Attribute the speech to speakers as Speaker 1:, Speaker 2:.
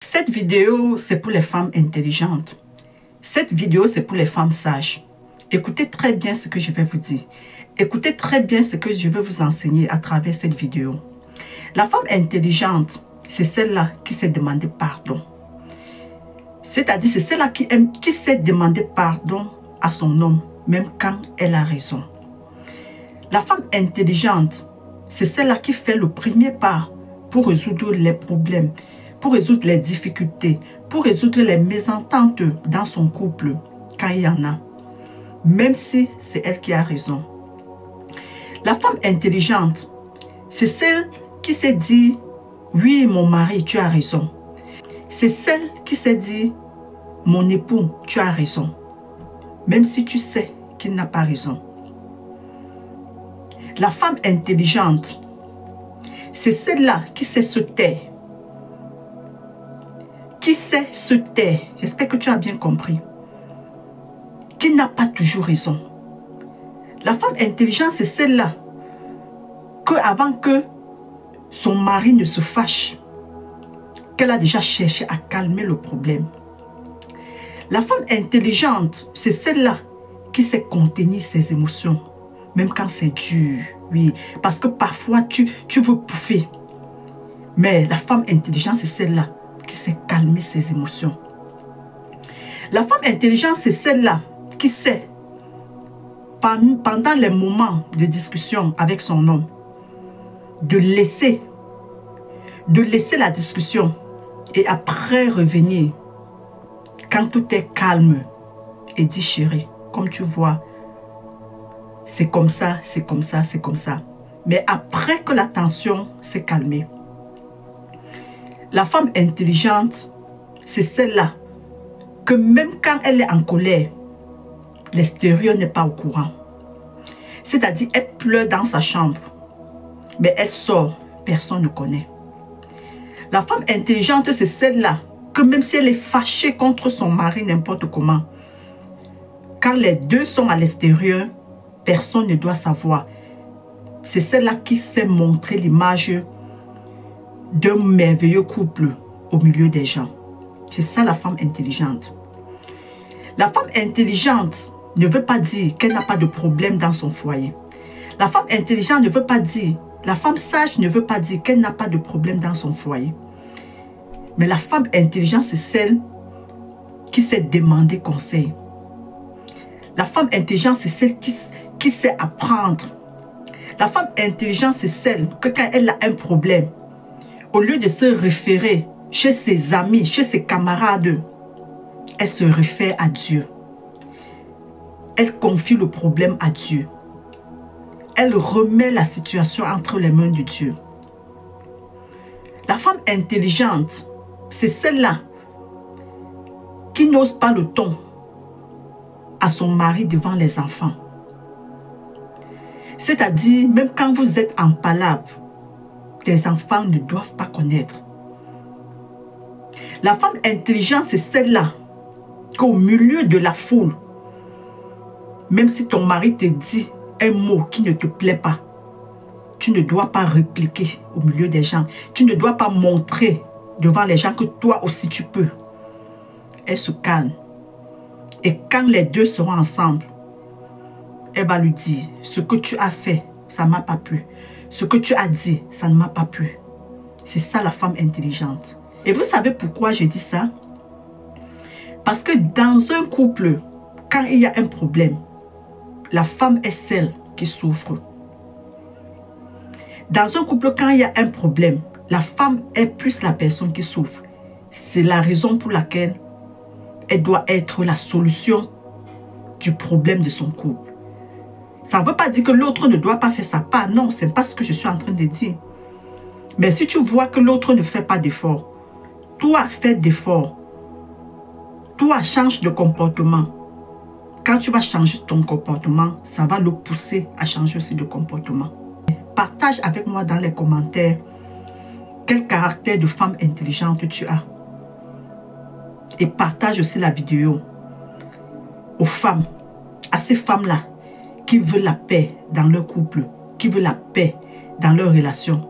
Speaker 1: Cette vidéo, c'est pour les femmes intelligentes. Cette vidéo, c'est pour les femmes sages. Écoutez très bien ce que je vais vous dire. Écoutez très bien ce que je vais vous enseigner à travers cette vidéo. La femme intelligente, c'est celle-là qui sait demander pardon. C'est-à-dire, c'est celle-là qui sait demander pardon à son homme, même quand elle a raison. La femme intelligente, c'est celle-là qui fait le premier pas pour résoudre les problèmes, pour résoudre les difficultés, pour résoudre les mésententes dans son couple, quand il y en a, même si c'est elle qui a raison. La femme intelligente, c'est celle qui s'est dit, oui, mon mari, tu as raison. C'est celle qui s'est dit, mon époux, tu as raison, même si tu sais qu'il n'a pas raison. La femme intelligente, c'est celle-là qui sait se taire. Qui sait se taire, j'espère que tu as bien compris, qui n'a pas toujours raison. La femme intelligente, c'est celle-là que avant que son mari ne se fâche, qu'elle a déjà cherché à calmer le problème. La femme intelligente, c'est celle-là qui sait contenir ses émotions, même quand c'est dur, oui, parce que parfois tu veux pouffer. Mais la femme intelligente, c'est celle-là qui sait calmer ses émotions. La femme intelligente, c'est celle-là qui sait, pendant les moments de discussion avec son homme, de laisser la discussion et après revenir quand tout est calme et dit chérie, comme tu vois, c'est comme ça, c'est comme ça, c'est comme ça. Mais après que la tension s'est calmée, la femme intelligente, c'est celle-là que même quand elle est en colère, l'extérieur n'est pas au courant. C'est-à-dire, elle pleure dans sa chambre, mais elle sort, personne ne connaît. La femme intelligente, c'est celle-là que même si elle est fâchée contre son mari n'importe comment, quand les deux sont à l'extérieur, personne ne doit savoir. C'est celle-là qui sait montrer l'image d'un merveilleux couple au milieu des gens. C'est ça la femme intelligente. La femme intelligente ne veut pas dire qu'elle n'a pas de problème dans son foyer. La femme intelligente ne veut pas dire, la femme sage ne veut pas dire qu'elle n'a pas de problème dans son foyer. Mais la femme intelligente, c'est celle qui sait demander conseil. La femme intelligente, c'est celle qui sait apprendre. La femme intelligente, c'est celle que quand elle a un problème, au lieu de se référer chez ses amis, chez ses camarades, elle se réfère à Dieu. Elle confie le problème à Dieu. Elle remet la situation entre les mains de Dieu. La femme intelligente, c'est celle-là qui n'ose pas le ton à son mari devant les enfants. C'est-à-dire, même quand vous êtes en palabre, tes enfants ne doivent pas connaître. La femme intelligente, c'est celle-là qu'au milieu de la foule, même si ton mari te dit un mot qui ne te plaît pas, tu ne dois pas répliquer au milieu des gens. Tu ne dois pas montrer devant les gens que toi aussi tu peux. Elle se calme. Et quand les deux seront ensemble, elle va lui dire, ce que tu as fait, ça ne m'a pas plu. Ce que tu as dit, ça ne m'a pas plu. C'est ça la femme intelligente. Et vous savez pourquoi je dis ça? Parce que dans un couple, quand il y a un problème, la femme est celle qui souffre. Dans un couple, quand il y a un problème, la femme est plus la personne qui souffre. C'est la raison pour laquelle elle doit être la solution du problème de son couple. Ça ne veut pas dire que l'autre ne doit pas faire sa part. Non, ce n'est pas ce que je suis en train de dire. Mais si tu vois que l'autre ne fait pas d'effort, toi fais d'effort. Toi change de comportement. Quand tu vas changer ton comportement, ça va le pousser à changer aussi de comportement. Partage avec moi dans les commentaires quel caractère de femme intelligente tu as. Et partage aussi la vidéo aux femmes, à ces femmes-là qui veulent la paix dans leur couple, qui veulent la paix dans leur relation.